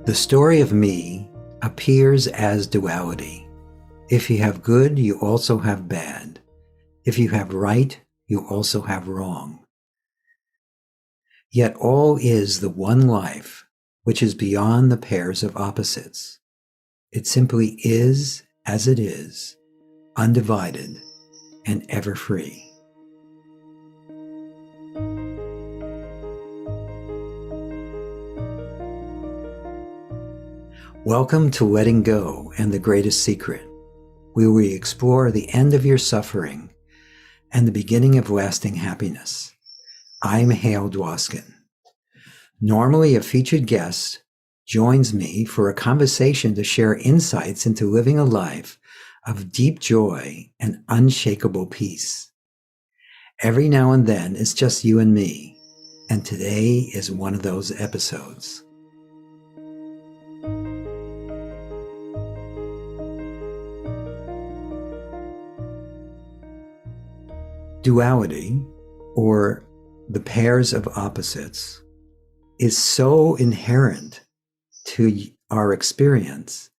The story of me appears as duality. If you have good, you also have bad. If you have right, you also have wrong. Yet all is the one life, which is beyond the pairs of opposites. It simply is as it is, undivided and ever free. Welcome to Letting Go and the Greatest Secret, where we explore the end of your suffering and the beginning of lasting happiness. I'm Hale Dwoskin. Normally, a featured guest joins me for a conversation to share insights into living a life of deep joy and unshakable peace. Every now and then, it's just you and me, and today is one of those episodes. Duality, or the pairs of opposites, is so inherent to our experience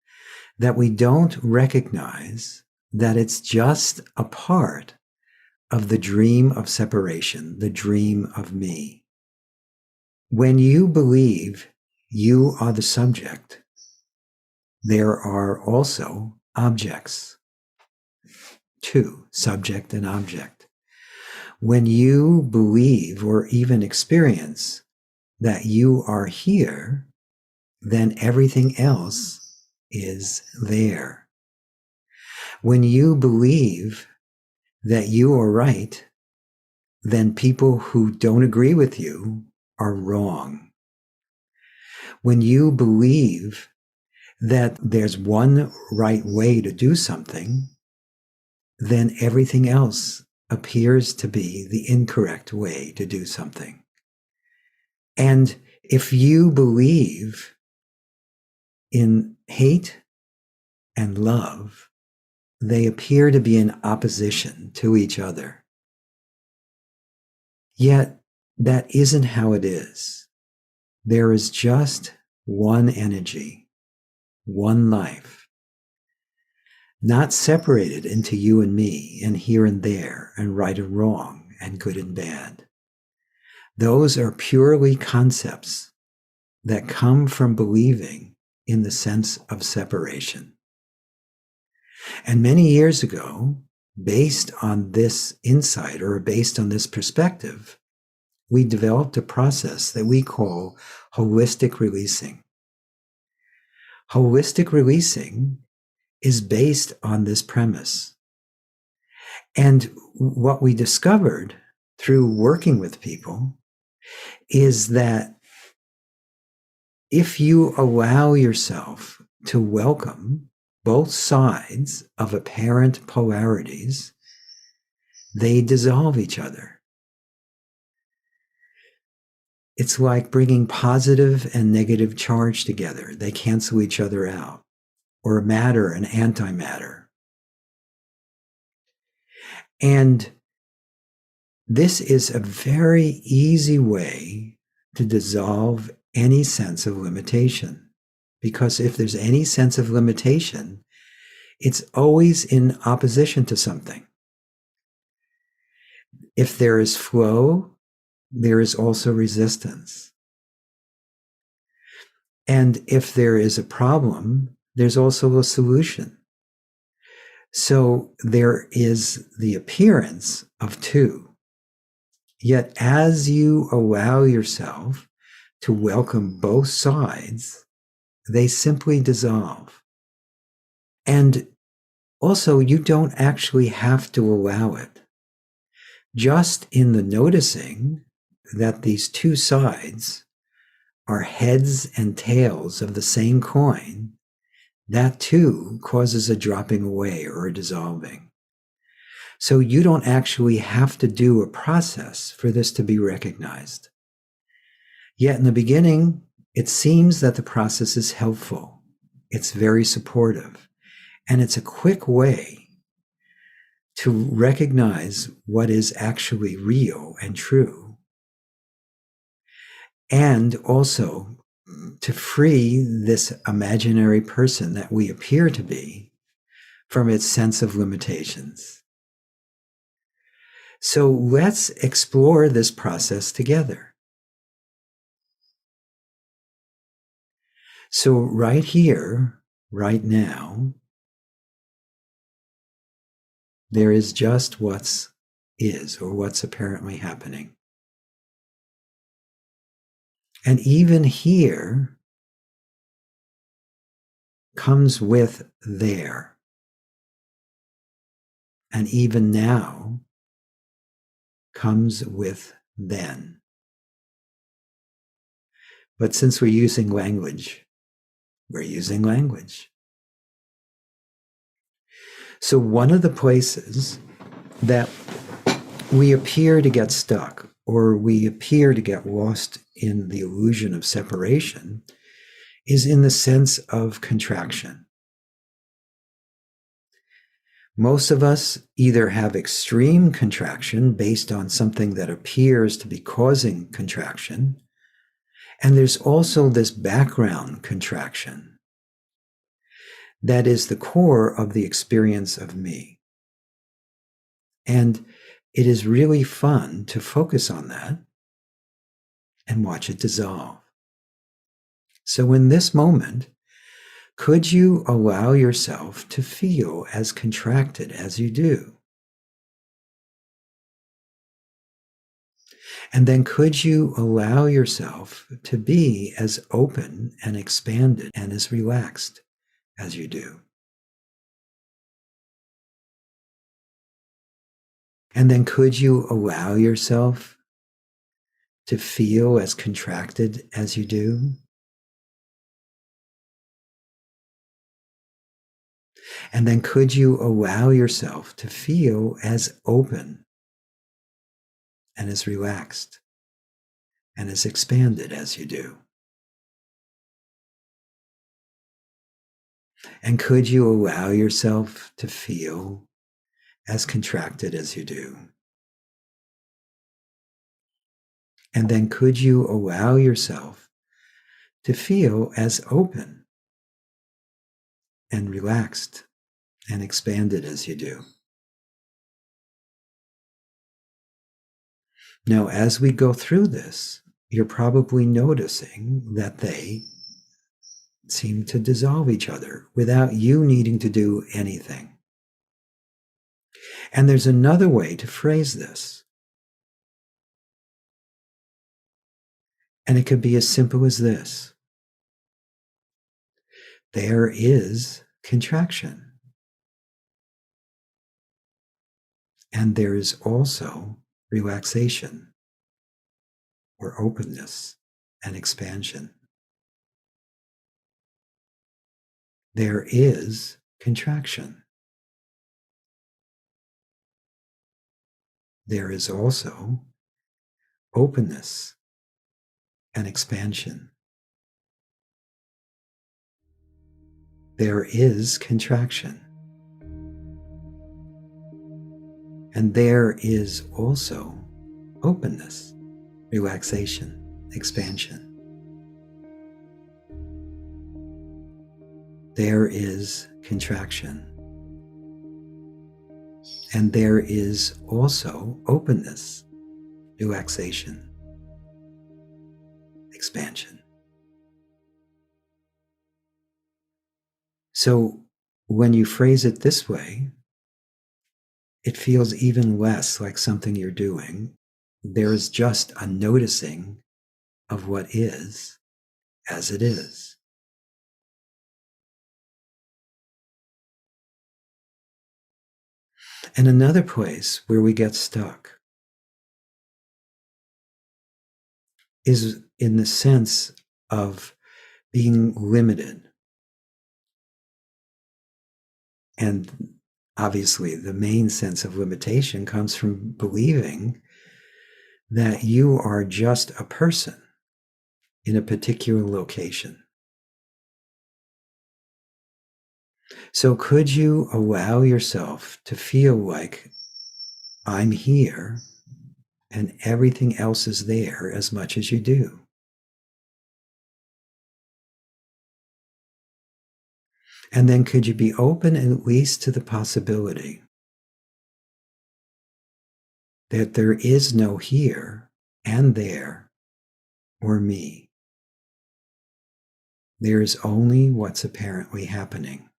that we don't recognize that it's just a part of the dream of separation, the dream of me. When you believe you are the subject, there are also objects. Two, subject and object. When you believe or even experience that you are here, then everything else is there. When you believe that you are right, then people who don't agree with you are wrong. When you believe that there's one right way to do something, then everything else appears to be the incorrect way to do something. And if you believe in hate and love, they appear to be in opposition to each other. Yet that isn't how it is. There is just one energy, one life, not separated into you and me and here and there and right and wrong and good and bad. Those are purely concepts that come from believing in the sense of separation. And many years ago, based on this insight or based on this perspective, we developed a process that we call holistic releasing. Holistic releasing is based on this premise. And what we discovered through working with people is that if you allow yourself to welcome both sides of apparent polarities, they dissolve each other. It's like bringing positive and negative charge together. They cancel each other out. Or matter and antimatter. And this is a very easy way to dissolve any sense of limitation. Because if there's any sense of limitation, it's always in opposition to something. If there is flow, there is also resistance. And if there is a problem, there's also a solution. So there is the appearance of two. Yet as you allow yourself to welcome both sides, they simply dissolve. And also, you don't actually have to allow it. Just in the noticing that these two sides are heads and tails of the same coin, that too causes a dropping away or a dissolving. So you don't actually have to do a process for this to be recognized. Yet in the beginning, it seems that the process is helpful. It's very supportive. And it's a quick way to recognize what is actually real and true. And also to free this imaginary person that we appear to be from its sense of limitations. So let's explore this process together. So right here, right now, there is just what's is, or what's apparently happening. And even here comes with there. And even now comes with then. But since we're using language, we're using language. So one of the places that we appear to get stuck, or we appear to get lost in the illusion of separation, is in the sense of contraction. Most of us either have extreme contraction based on something that appears to be causing contraction, and there's also this background contraction that is the core of the experience of me. And it is really fun to focus on that and watch it dissolve. So in this moment, could you allow yourself to feel as contracted as you do? And then could you allow yourself to be as open and expanded and as relaxed as you do? And then could you allow yourself to feel as contracted as you do? And then could you allow yourself to feel as open and as relaxed and as expanded as you do? And could you allow yourself to feel as contracted as you do? And then could you allow yourself to feel as open and relaxed and expanded as you do? Now, as we go through this, you're probably noticing that they seem to dissolve each other without you needing to do anything. And there's another way to phrase this. And it could be as simple as this: there is contraction. And there is also relaxation, or openness and expansion. There is contraction. There is also openness and expansion. There is contraction. And there is also openness, relaxation, expansion. There is contraction. And there is also openness, relaxation, expansion. So when you phrase it this way, it feels even less like something you're doing. There is just a noticing of what is as it is. And another place where we get stuck is in the sense of being limited. And obviously, the main sense of limitation comes from believing that you are just a person in a particular location. So could you allow yourself to feel like I'm here and everything else is there as much as you do? And then could you be open at least to the possibility that there is no here and there or me? There is only what's apparently happening.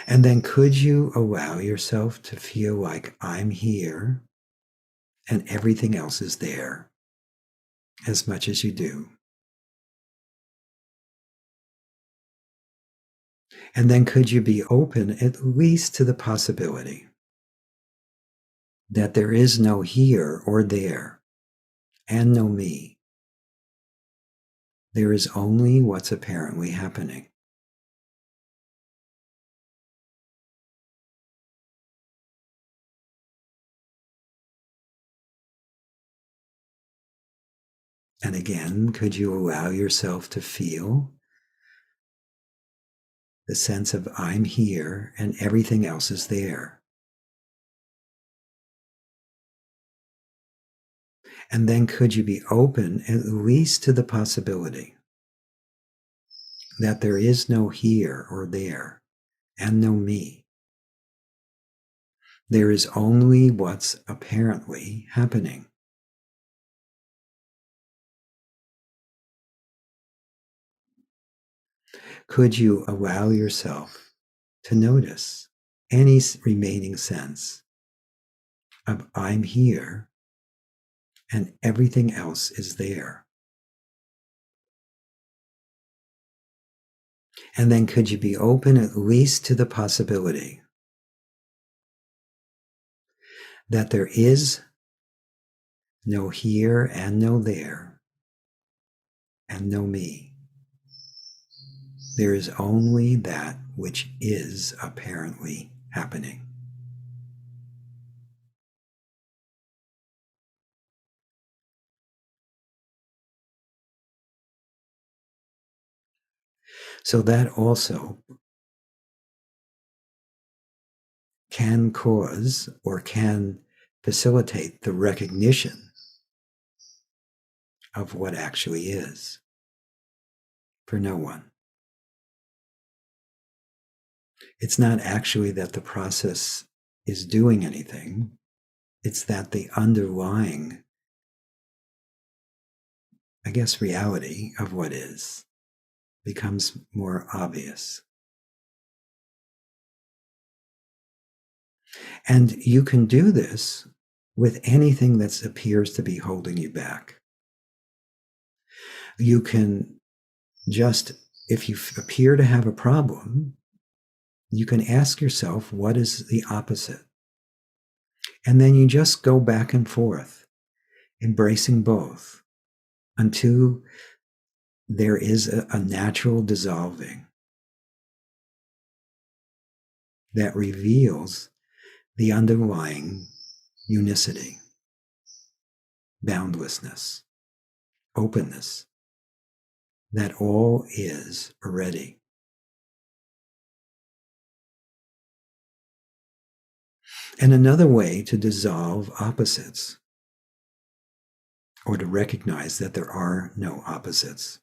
And then could you allow yourself to feel like I'm here and everything else is there as much as you do? And then could you be open at least to the possibility that there is no here or there and no me? There is only what's apparently happening. And again, could you allow yourself to feel the sense of I'm here and everything else is there? And then could you be open at least to the possibility that there is no here or there and no me? There is only what's apparently happening. Could you allow yourself to notice any remaining sense of I'm here and everything else is there? And then could you be open at least to the possibility that there is no here and no there and no me? There is only that which is apparently happening. So that also can cause or can facilitate the recognition of what actually is for no one. It's not actually that the process is doing anything. It's that the underlying, I guess, reality of what is becomes more obvious. And you can do this with anything that appears to be holding you back. You can just, if you appear to have a problem, you can ask yourself, what is the opposite? And then you just go back and forth, embracing both until there is a natural dissolving that reveals the underlying unicity, boundlessness, openness, that all is already. And another way to dissolve opposites, or to recognize that there are no opposites,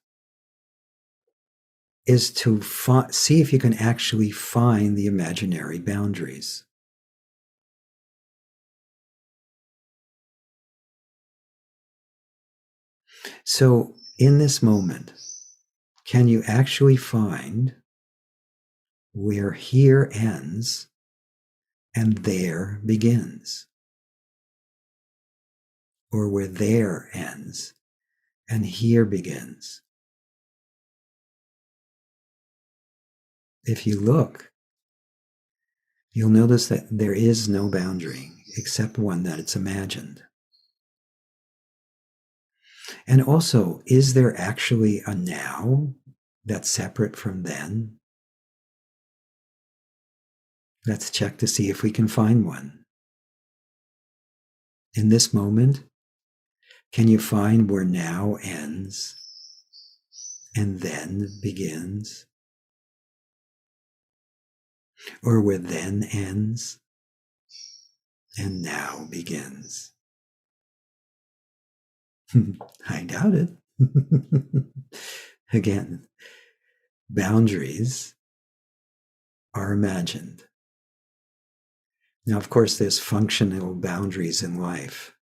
is to see if you can actually find the imaginary boundaries. So in this moment, can you actually find where here ends and there begins? Or where there ends and here begins? If you look, you'll notice that there is no boundary except one that it's imagined. And also, is there actually a now that's separate from then? Let's check to see if we can find one. In this moment, can you find where now ends and then begins? Or where then ends and now begins? I doubt it. Again, boundaries are imagined. Now, of course, there's functional boundaries in life,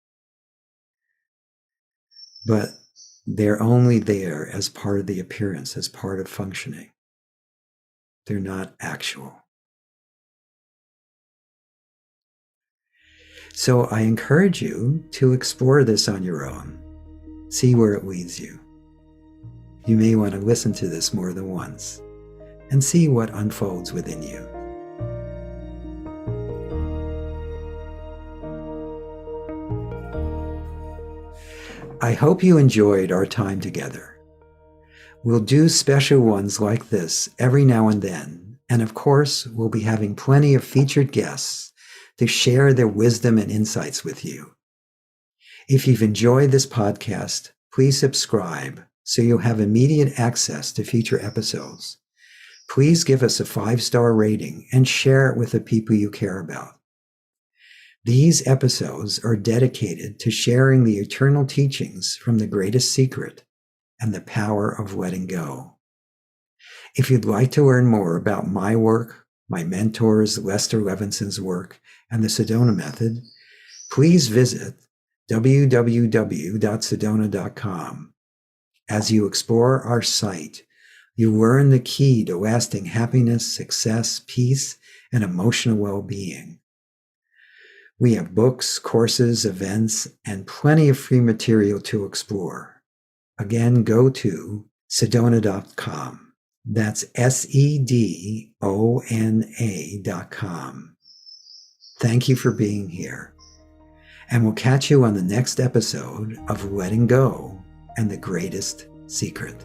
but they're only there as part of the appearance, as part of functioning. They're not actual. So I encourage you to explore this on your own. See where it leads you. You may want to listen to this more than once and see what unfolds within you. I hope you enjoyed our time together. We'll do special ones like this every now and then, and of course, we'll be having plenty of featured guests to share their wisdom and insights with you. If you've enjoyed this podcast, please subscribe so you'll have immediate access to future episodes. Please give us a 5-star rating and share it with the people you care about. These episodes are dedicated to sharing the eternal teachings from the greatest secret and the power of letting go. If you'd like to learn more about my work, my mentors, Lester Levinson's work, and the Sedona Method, please visit www.sedona.com. As you explore our site, you learn the key to lasting happiness, success, peace, and emotional well-being. We have books, courses, events, and plenty of free material to explore. Again, go to sedona.com. That's SEDONA.com. Thank you for being here. And we'll catch you on the next episode of Letting Go and the Greatest Secret.